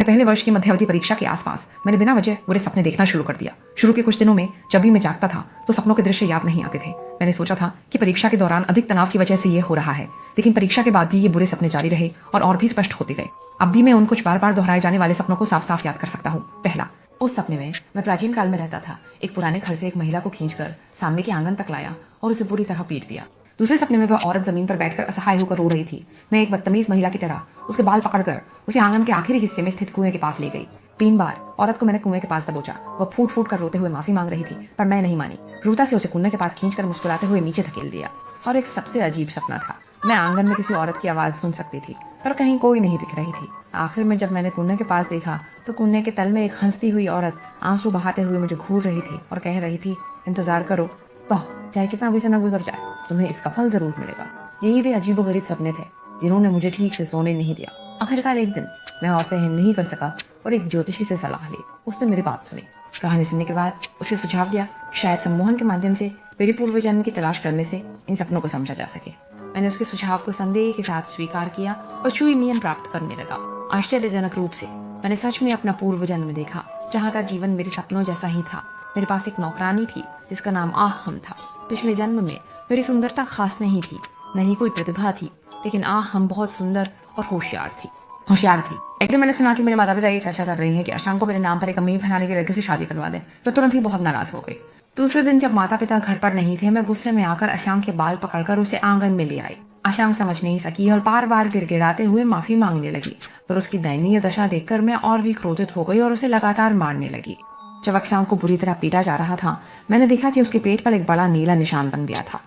पहले वर्ष की मध्यावधि परीक्षा के आसपास मैंने बिना वजह बुरे सपने देखना शुरू कर दिया। शुरू के कुछ दिनों में जब भी मैं जागता था तो सपनों के दृश्य याद नहीं आते थे। मैंने सोचा था कि परीक्षा के दौरान अधिक तनाव की वजह से ये हो रहा है, लेकिन परीक्षा के बाद भी ये बुरे सपने जारी रहे और भी स्पष्ट होते गए। अब भी मैं उन कुछ बार बार दोहराए जाने वाले सपनों को साफ साफ याद कर सकता हूँ। पहला, उस सपने में मैं प्राचीन काल में रहता था। एक पुराने घर से एक महिला को खींचकर सामने के आंगन तक लाया और उसे बुरी तरह पीट दिया। दूसरे सपने में वह औरत जमीन पर बैठकर असहाय होकर रो रही थी। मैं एक बदतमीज महिला की तरह उसके बाल पकड़कर उसे आंगन के आखिरी हिस्से में स्थित कुएं के पास ले गई। 3 बार औरत को मैंने कुएं के पास दबोचा। वह फूट फूट कर रोते हुए माफी मांग रही थी, पर मैं नहीं मानी। क्रूरता से उसे कुएं के पास खींचकर मुस्कुराते हुए नीचे धकेल दिया। और एक सबसे अजीब सपना था। मैं आंगन में किसी औरत की आवाज सुन सकती थी, पर कहीं कोई नहीं दिख रही थी। आखिर में जब मैंने कुएं के पास देखा तो कुएं के तल में एक हंसती हुई औरत आंसू बहाते हुए मुझे घूर रही थी और कह रही थी, इंतजार करो, चाहे कितना भी समय गुजर जाए, तुम्हें इसका फल जरूर मिलेगा। यही वे अजीबोगरीब सपने थे जिन्होंने मुझे ठीक से सोने नहीं दिया। आखिरकार एक दिन मैं और सहन नहीं कर सका और एक ज्योतिषी से सलाह ली। उसने मेरी बात सुनी। कहानी सुनने के बाद उसे सुझाव दिया कि शायद सम्मोहन के माध्यम से मेरे पूर्व जन्म की तलाश करने से इन सपनों को समझा जा सके। मैंने उसके सुझाव को संदेह के साथ स्वीकार किया और चुई मियन प्राप्त करने लगा। आश्चर्यजनक रूप से मैंने सच में अपना पूर्व जन्म देखा, जहाँ का जीवन मेरे सपनों जैसा ही था। मेरे पास एक नौकरानी थी जिसका नाम आहम था। पिछले जन्म में मेरी सुंदरता खास नहीं थी, न ही कोई प्रतिभा थी, लेकिन आहम बहुत सुंदर और होशियार थी। एक दिन मैंने सुना कि मेरे माता पिता ये चर्चा कर रही हैं कि अशांक को मेरे नाम पर एक अमीर घराने के लड़के से शादी करवा दें। तो तुरंत ही बहुत नाराज हो गई। दूसरे दिन जब माता पिता घर पर नहीं थे, मैं गुस्से में आकर अशांक के बाल पकड़कर उसे आंगन में ले आई। अशांक समझ नहीं सकी और बार बार गिड़गिड़ाते हुए माफी मांगने लगी, पर उसकी दयनीय दशा देखकर मैं और भी क्रोधित हो गई और उसे लगातार मारने लगी। जब अक्षांक को बुरी तरह पीटा जा रहा था, मैंने देखा कि उसके पेट पर एक बड़ा नीला निशान बन गया था।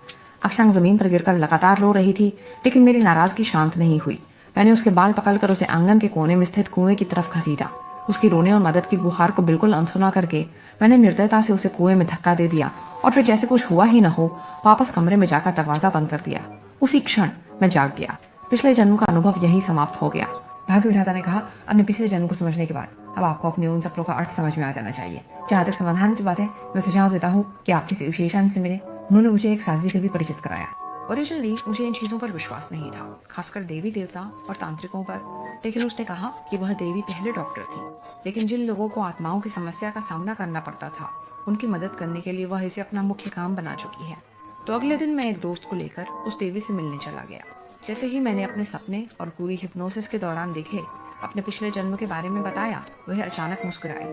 अक्षांक जमीन पर गिरकर लगातार रो रही थी, लेकिन मेरी नाराजगी शांत नहीं हुई। मैंने उसके बाल पकड़कर उसे आंगन के कोने में स्थित कुएं की तरफ घसीटा। उसकी रोने और मदद की गुहार को बिल्कुल अनसुना करके मैंने निर्दयता से उसे कुएं में धक्का दे दिया और फिर जैसे कुछ हुआ ही न हो वापस कमरे में जाकर दरवाजा बंद कर दिया। उसी क्षण मैं जाग गया। पिछले जन्म का अनुभव यही समाप्त हो गया। भाग्य विधाता ने कहा, अपने पिछले जन्म को समझने के बाद अब आपको अपने उन सपनों का अर्थ समझ में आ जाना चाहिए। जहाँ तक समाधान की बात है, मैं सुझाव देता हूँ कि आप किसी विशेषज्ञ से मिले। उन्होंने मुझे एक साथी से भी परिचित कराया। ओरिजिनली मुझे इन चीजों पर विश्वास नहीं था, खासकर देवी देवता और तांत्रिकों पर, लेकिन उसने कहा कि वह देवी पहले डॉक्टर थी, लेकिन जिन लोगों को आत्माओं की समस्या का सामना करना पड़ता था उनकी मदद करने के लिए वह इसे अपना मुख्य काम बना चुकी है। तो अगले दिन मैं एक दोस्त को लेकर उस देवी से मिलने चला गया। जैसे ही मैंने अपने सपने और पूरी हिप्नोसिस के दौरान देखे अपने पिछले जन्म के बारे में बताया, वह अचानक मुस्कुराई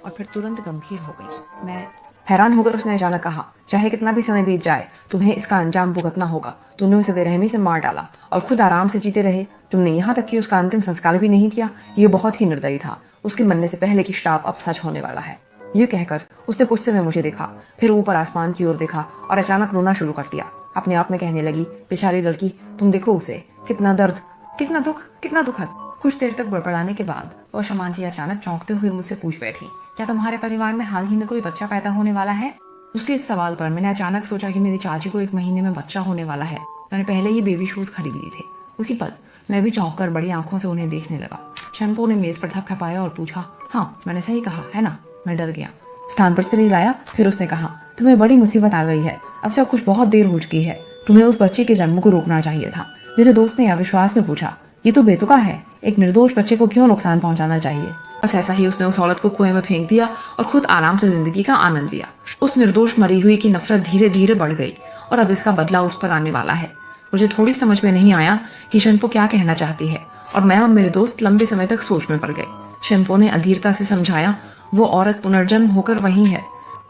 और फिर तुरंत गंभीर हो गई। मैं हैरान होकर उसने अचानक कहा, चाहे कितना भी समय बीत जाए तुम्हें इसका अंजाम भुगतना होगा। तुमने उसे बेरहमी से मार डाला और खुद आराम से जीते रहे। तुमने यहाँ तक कि उसका अंतिम संस्कार भी नहीं किया। ये बहुत ही निर्दयी था। उसके मरने से पहले की श्राप अब सच होने वाला है। ये कहकर उसने गुस्से में मुझे देखा, फिर ऊपर आसमान की ओर देखा और अचानक रोना शुरू कर दिया। अपने आप में कहने लगी, बेचारी लड़की, तुम देखो उसे, कितना दर्द, कितना दुख, कितना दुखद। कुछ देर तक बड़बड़ाने के बाद वो शमान जी अचानक चौंकते हुए मुझसे पूछ बैठी, क्या तुम्हारे परिवार में हाल ही में कोई बच्चा पैदा होने वाला है? उसके इस सवाल पर मैंने अचानक सोचा कि मेरी चाची को 1 महीने में बच्चा होने वाला है। मैंने पहले ही बेबी शूज खरीद लिए थे। उसी पल मैं भी चौंक कर बड़ी आंखों से उन्हें देखने लगा। शंपू ने मेज पर थपथपाया और पूछा, हाँ मैंने सही कहा है ना? मैं डर गया। स्थान पर से लाया। फिर उसने कहा, तुम्हें बड़ी मुसीबत आ गई है। अब सब कुछ बहुत देर हो चुकी है। तुम्हें उस बच्चे के जन्म को रोकना चाहिए था। मेरे दोस्त ने अविश्वास में पूछा, ये तो बेतुका है, एक निर्दोष बच्चे को क्यों नुकसान पहुंचाना चाहिए? बस ऐसा ही उसने उस औरत को कुएं में फेंक दिया और खुद आराम से जिंदगी का आनंद लिया। उस निर्दोष मरी हुई की नफरत धीरे धीरे बढ़ गई और अब इसका बदला उस पर आने वाला है। मुझे थोड़ी समझ में नहीं आया कि शंपो क्या कहना चाहती है और मैं और मेरे दोस्त लंबे समय तक सोच में पड़ गए। शंपो ने अधीरता से समझाया, वो औरत पुनर्जन्म होकर वही है।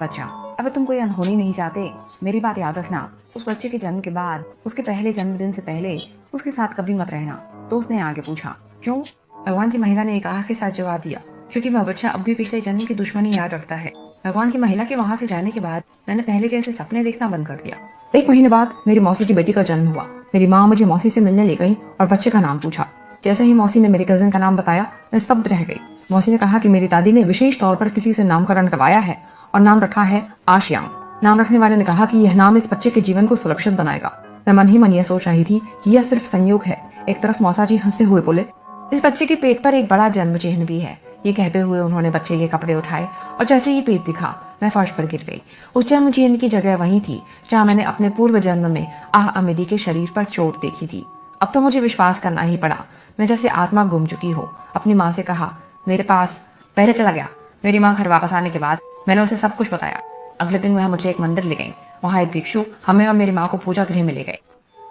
बच्चा, अब तुम कोई अनहोनी नहीं चाहते। मेरी बात याद रखना, उस बच्चे के जन्म के बाद उसके पहले जन्मदिन से पहले उसके साथ कभी मत रहना। तो उसने आगे पूछा, क्यों? भगवान की महिला ने एक आह के साथ जवाब दिया, क्योंकि वह बच्चा अब भी पिछले जन्म की दुश्मनी याद रखता है। भगवान की महिला के वहाँ से जाने के बाद मैंने पहले जैसे सपने देखना बंद कर दिया। 1 महीने बाद मेरी मौसी की बेटी का जन्म हुआ। मेरी माँ मुझे मौसी से मिलने ले गई और बच्चे का नाम पूछा। जैसे ही मौसी ने मेरे कजिन का नाम बताया, मैं स्तब्ध रह गई। मौसी ने कहा कि मेरी दादी ने विशेष तौर पर किसी से नामकरण करवाया है और नाम रखा है आशियांग। नाम रखने वाले ने कहा कि यह नाम इस बच्चे के जीवन को सुरक्षित बनाएगा। मैं मन ही मन यह सोच रही थी कि यह सिर्फ संयोग है। एक तरफ मौसा जी हंसते हुए बोले, इस बच्चे के पेट पर एक बड़ा जन्म चिन्ह भी है। ये कहते हुए उन्होंने बच्चे के कपड़े उठाए और जैसे ही पेट दिखा मैं फर्श पर गिर गई। उस जन्म चिन्ह की जगह वही थी जहाँ मैंने अपने पूर्व जन्म में अमेदी के शरीर पर चोट देखी थी। अब तो मुझे विश्वास करना ही पड़ा। मैं जैसे आत्मा गुम चुकी हो। अपनी माँ से कहा, मेरे पास पहले चला गया। मेरी माँ घर वापस आने के बाद मैंने उसे सब कुछ बताया। अगले दिन वह मुझे एक मंदिर ले गई। वहाँ एक भिक्षु हमें और मेरी माँ को पूजा गृह में ले गए।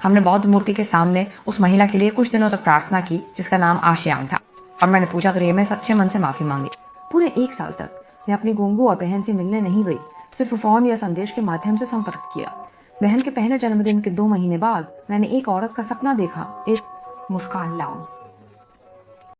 हमने बौद्ध मूर्ति के सामने उस महिला के लिए कुछ दिनों तक प्रार्थना की जिसका नाम आशियांग था, और मैंने पूजा गृह में सच्चे मन से माफी मांगी। पूरे 1 साल तक मैं अपनी गोंगू और बहन से मिलने नहीं गई, सिर्फ फोन या संदेश के माध्यम से संपर्क किया। बहन के पहले जन्मदिन के 2 महीने बाद मैंने एक औरत का सपना देखा, एक मुस्कान लाऊं।